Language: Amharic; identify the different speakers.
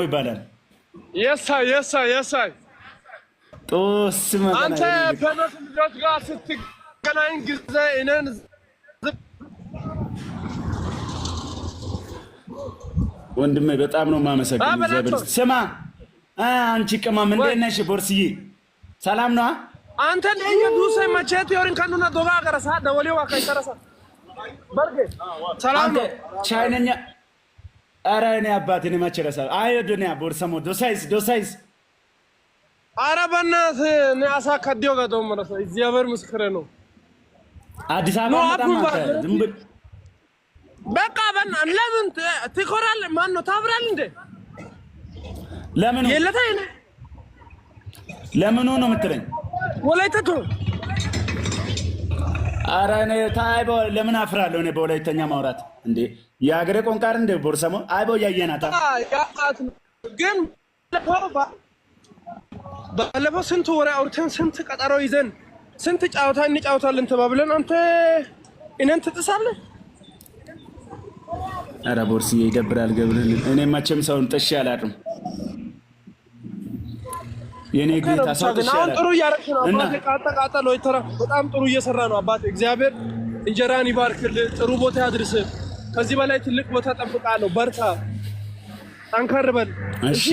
Speaker 1: ይባላል።
Speaker 2: የሳይ
Speaker 1: ጦስ ማለት
Speaker 2: አንተ ከነሱ ልጆች ጋር ስትገናኝ ጊዜ እኔን
Speaker 1: ወንድሜ በጣም ነው የማመሰግነው። እግዚአብሔር ስማ፣ አንቺ ቅመም እንዴት ነሽ? ቦርስዬ ሰላም ነው?
Speaker 2: አንተ ለየ ዱሰ መቼት ይወርን ከኑና ዶጋ ገረሳ ደወሌው አካይተረሳ በርገ ሰላም ነው
Speaker 1: ቻይነኛ። ኧረ እኔ አባቴ ነው ማቸረሳ አይዶኒያ ቦርሰሞ ዶሳይስ
Speaker 2: ኧረ በእናትህ እኔ አሳ ከዲዮ ጋር ደው ማለት ነው። እግዚአብሔር ምስክሬ ነው።
Speaker 1: አዲስ አበባ በጣም ዝም ብሎ
Speaker 2: በቃ በእናትህ ለምን ትኮራለህ? ማን ነው ታብራለህ እንዴ?
Speaker 1: ለምን
Speaker 2: የለታይ
Speaker 1: ለምን ነው የምትለኝ?
Speaker 2: ወላይተቱ
Speaker 1: ኧረ እኔ ታይቦ ለምን አፍራለሁ? እኔ በወላይተኛ ማውራት እንዴ የሀገሬ ቋንቋ እንደ ቦርሰሞ አይቦ ያየናታ
Speaker 2: ግን ባለፈው ስንት ወሬ አውርተን ስንት ቀጠሮ ይዘን ስንት ጫውታ እንጫውታለን ተባብለን አንተ እኔን ትጥሳለህ።
Speaker 1: ኧረ ቦርስዬ ይደብራል። ገብርኤል እኔ መቼም ሰውን ጥሼ አላድርም። የኔ ጌታ ሰው ጥሼ አላድርም።
Speaker 2: ጥሩ እያደረግሽ ነው አባቴ። ቃጠሎ ይተራ በጣም ጥሩ እየሰራ ነው አባቴ። እግዚአብሔር እንጀራን ይባርክልህ፣ ጥሩ ቦታ ያድርስህ። ከዚህ በላይ ትልቅ ቦታ ጠብቃለሁ። በርታ፣ ጠንከር በል።
Speaker 1: እሺ